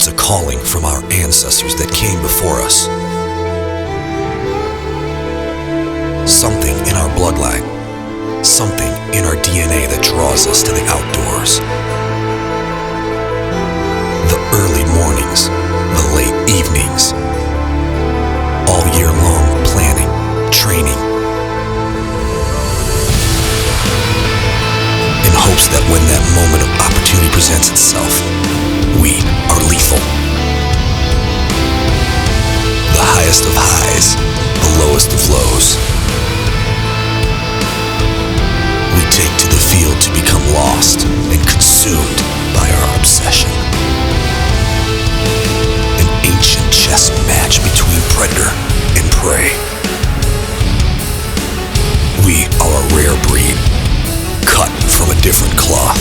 was a calling from our ancestors that came before us. Something in our bloodline, something in our DNA that draws us to the outdoors. The early mornings, the late evenings, all year long planning, training, in hopes that when that moment of opportunity presents itself, we are lethal. The highest of highs, the lowest of lows. We take to the field to become lost and consumed by our obsession. An ancient chess match between predator and prey. We are a rare breed, cut from a different cloth.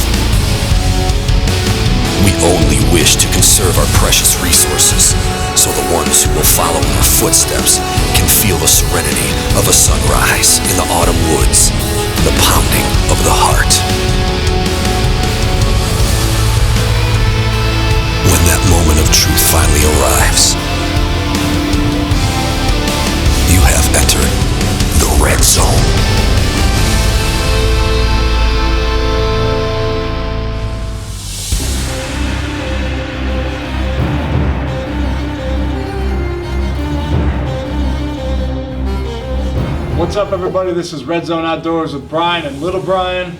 We only wish to conserve our precious resources, so the ones who will follow in our footsteps can feel the serenity of a sunrise in the autumn woods, the pounding of the heart. When that moment of truth finally arrives, you have entered the red zone. What's up, everybody? This is RedZone Outdoors with Brian and Little Brian.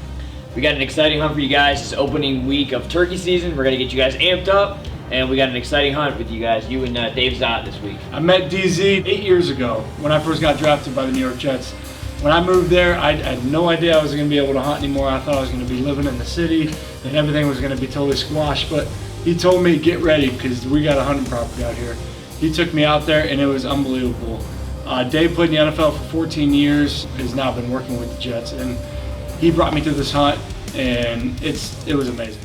We got an exciting hunt for you guys. It's opening week of turkey season. We're gonna get you guys amped up, and we got an exciting hunt with you guys, you and Dave Szott this week. I met DZ 8 years ago when I first got drafted by the New York Jets. When I moved there, I had no idea I was gonna be able to hunt anymore. I thought I was gonna be living in the city and everything was gonna be totally squashed, but he told me, get ready, because we got a hunting property out here. He took me out there and it was unbelievable. Dave played in the NFL for 14 years, has now been working with the Jets, and he brought me to this hunt, and it was amazing.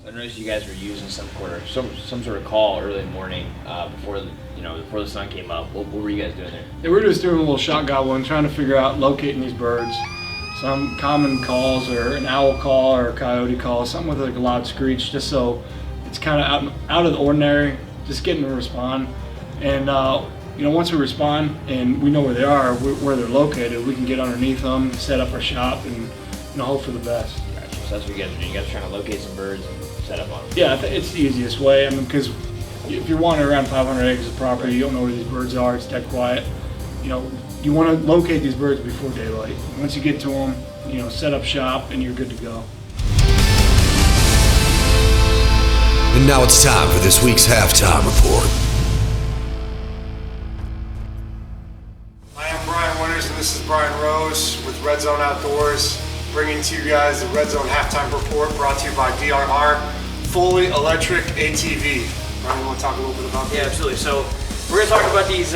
I noticed you guys were using some sort of call early in the morning before the sun came up. What were you guys doing there? Yeah, we're just doing a little shot gobbling, trying to figure out locating these birds. Some common calls, or an owl call or a coyote call, something with like a loud screech, just so it's kind of out of the ordinary, just getting to respond. And once we respond and we know where they are, where they're located, we can get underneath them, set up our shop, and hope for the best. Gotcha. So that's what you guys are doing. You guys are trying to locate some birds and set up on them. Yeah, it's the easiest way. I mean, because if you're wandering around 500 acres of property, you don't know where these birds are, it's dead quiet. You know, you want to locate these birds before daylight. Once you get to them, you know, set up shop and you're good to go. And now it's time for this week's halftime report. I am Brian Winters and this is Brian Rose with RedZone Outdoors, bringing to you guys the RedZone halftime report brought to you by DRR, fully electric ATV. Brian, you want to talk a little bit about that? Yeah, absolutely. So we're going to talk about these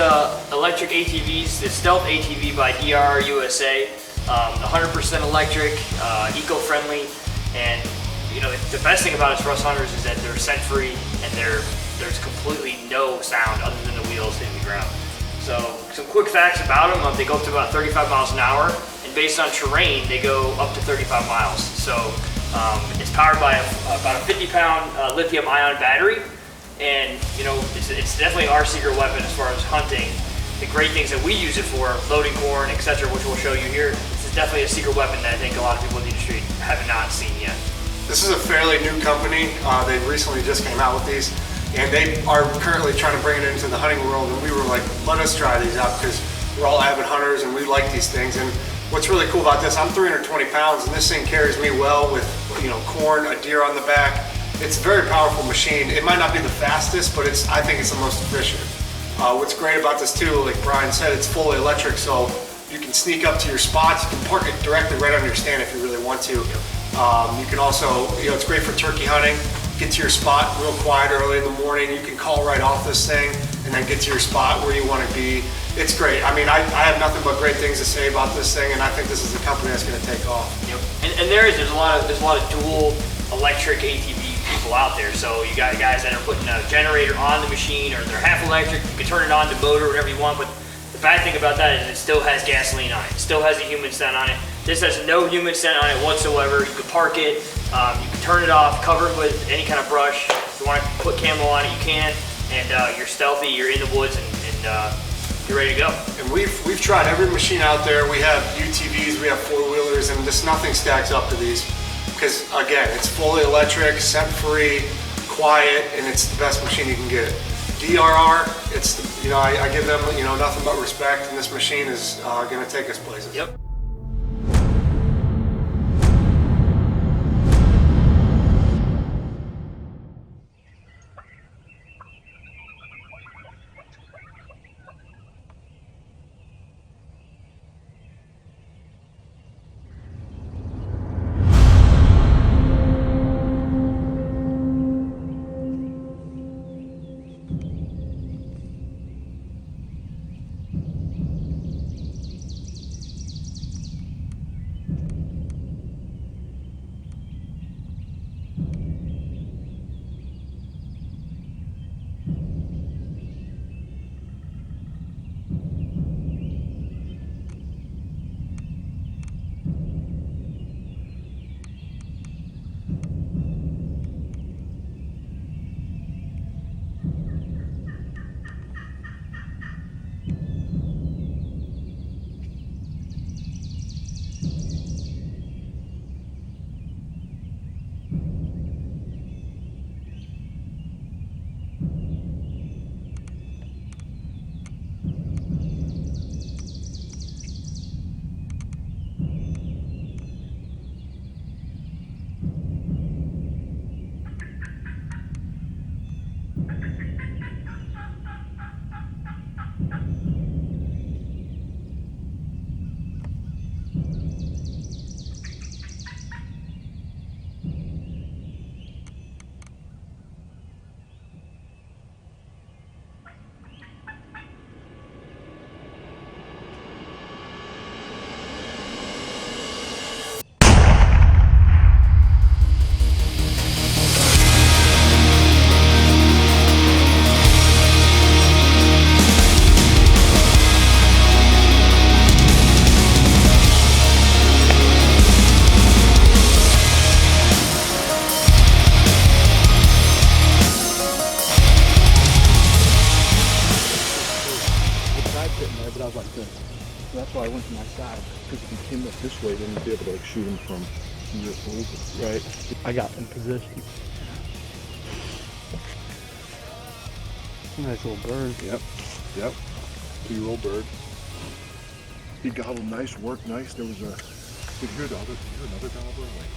electric ATVs, the Stealth ATV by DRR USA, 100% electric, eco-friendly, and you know, the best thing about it for us hunters is that they're scent-free and there's completely no sound other than the wheels hitting the ground. So some quick facts about them, they go up to about 35 miles an hour, and based on terrain, they go up to 35 miles. So it's powered by about a 50-pound lithium-ion battery, and you know, it's definitely our secret weapon as far as hunting. The great things that we use it for, loading corn, etc., which we'll show you here, this is definitely a secret weapon that I think a lot of people in the industry have not seen yet. This is a fairly new company. They recently just came out with these, and they are currently trying to bring it into the hunting world, and we were like, let us try these out because we're all avid hunters and we like these things. And what's really cool about this, I'm 320 pounds and this thing carries me well with, you know, corn, a deer on the back. It's a very powerful machine. It might not be the fastest, but I think it's the most efficient. What's great about this too, like Brian said, it's fully electric, so you can sneak up to your spots. You can park it directly right on your stand if you really want to. You can also, you know, it's great for turkey hunting. Get to your spot real quiet early in the morning. You can call right off this thing and then get to your spot where you want to be. It's great. I mean, I have nothing but great things to say about this thing, and I think this is a company that's going to take off. Yep. And there's a lot of dual electric ATV people out there. So you got guys that are putting a generator on the machine, or they're half electric. You can turn it on to motor, whatever you want. But the bad thing about that is it still has gasoline on it. It still has a human scent on it. This has no human scent on it whatsoever. You can park it, you can turn it off, cover it with any kind of brush. If you want to put camo on it, you can. And you're stealthy, you're in the woods, and you're ready to go. And we've tried every machine out there. We have UTVs, we have four-wheelers, and just nothing stacks up to these. Because again, it's fully electric, scent-free, quiet, and it's the best machine you can get. DRR, it's, you know, I give them, you know, nothing but respect, and this machine is going to take us places. Yep. So that's why I went to my side, because if you came up this way, then you'd be able to like shoot him from and you're over. Right. I got in position. Nice little bird. Yep. 2-year-old bird. He gobbled nice, worked nice. There was a. Did you hear another gobbler? Like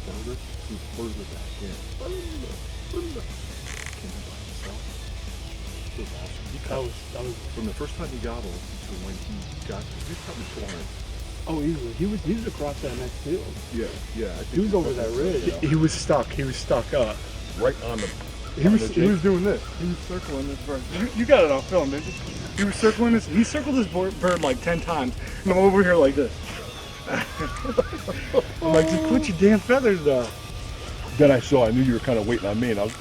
further? He was further back in. Came in by himself. It was awesome. That was From the first time he gobbled to when he got, he was probably 400. Oh, easily. He was across that next field. Yeah. I think He was over that ridge. He was stuck. He was stuck up. right on the. He was doing this. He was circling this bird. You got it on film, didn't you? He was circling this. He circled this bird like 10 times, and I'm over here like this. I'm like, just put your damn feathers down. Then I knew you were kind of waiting on me, and I was.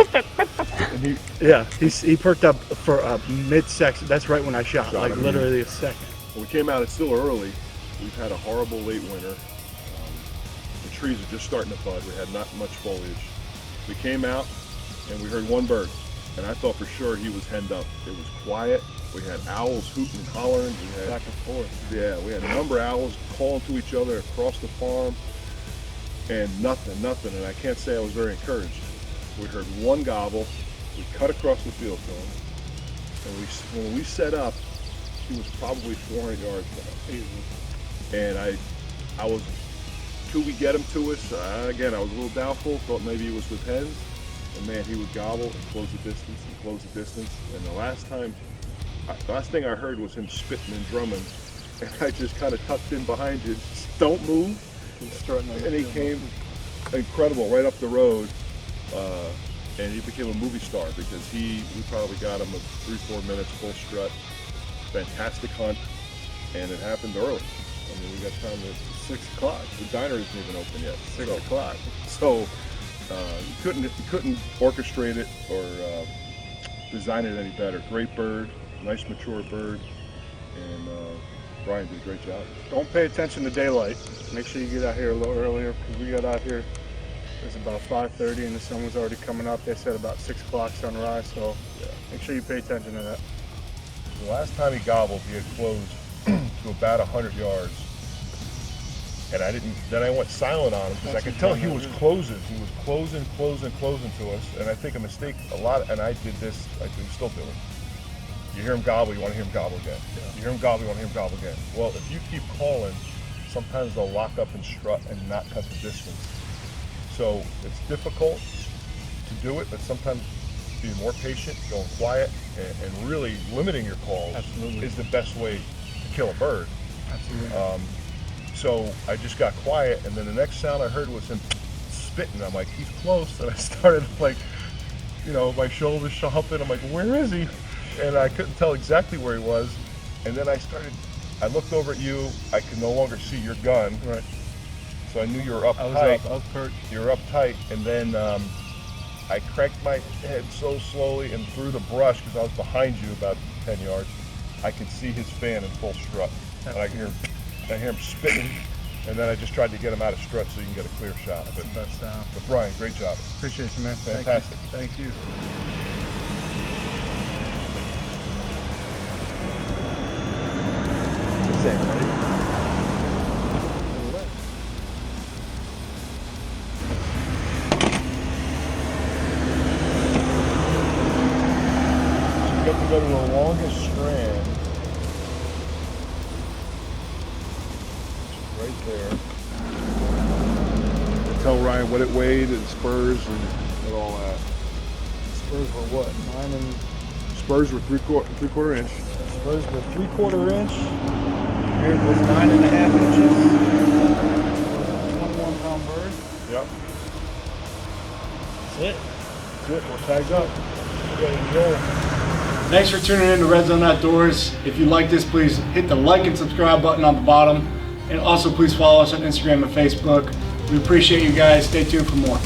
And he perked up for a mid-section. That's right when I shot, like him. literally a second. Well, we came out. It's still early. We've had a horrible late winter. The trees are just starting to bud. We had not much foliage. We came out, and we heard one bird, and I thought for sure he was henned up. It was quiet. We had owls hooting and hollering. We had Back and forth. Yeah, we had a number of owls calling to each other across the farm, and nothing. And I can't say I was very encouraged. We heard one gobble. We cut across the field to him, and when we set up, he was probably 400 yards from us. And I was, could we get him to us? Again, I was a little doubtful. Thought maybe he was with hens, and man, he would gobble and close the distance. And the last thing I heard was him spitting and drumming, and I just kind of tucked in behind you. Don't move. And he came incredible right up the road, and he became a movie star because we probably got him a 3-4 minutes full strut, fantastic hunt, and it happened early. I mean, we got time at 6 o'clock. The diner isn't even open yet. 6 o'clock. So you couldn't orchestrate it or design it any better. Great bird, nice mature bird, and Brian did a great job. Don't pay attention to daylight. Make sure you get out here a little earlier because we got out here. It's about 5:30 and the sun was already coming up. They said about 6 o'clock sunrise, so make sure you pay attention to that. The last time he gobbled, he had closed to about 100 yards, and then I went silent on him because I could tell he was closing. He was closing to us, and I think a mistake and I did this. I can still do it. You hear him gobble, you want to hear him gobble again. You hear him gobble, you want to hear him gobble again. Well, if you keep calling, sometimes they'll lock up and strut and not cut the distance. So it's difficult to do it, but sometimes being more patient, going quiet, and really limiting your calls is the best way to kill a bird. Absolutely. So I just got quiet, and then the next sound I heard was him spitting. I'm like, he's close, and I started like, my shoulders humping. I'm like, where is he? And I couldn't tell exactly where he was. And then I looked over at you. I could no longer see your gun. Right. So I knew you were up tight. I was perked. You were up tight, and then I cranked my head so slowly and through the brush because I was behind you about 10 yards. I could see his fan in full strut, and I hear him spitting. And then I just tried to get him out of strut so you can get a clear shot. But Brian, great job. Appreciate you, man. Fantastic. Thank you. You have to go to the longest strand, which is right there. Tell Ryan what it weighed and spurs and all that. Spurs were what? 9 and. Spurs were three-quarter inch. Spurs were 3/4 inch. Beard was 9.5 inches. 21-pound bird. Yep. That's it. That's it. We're tagged up. Ready to go. Thanks for tuning in to RedZone Outdoors. If you like this, please hit the like and subscribe button on the bottom. And also please follow us on Instagram and Facebook. We appreciate you guys. Stay tuned for more.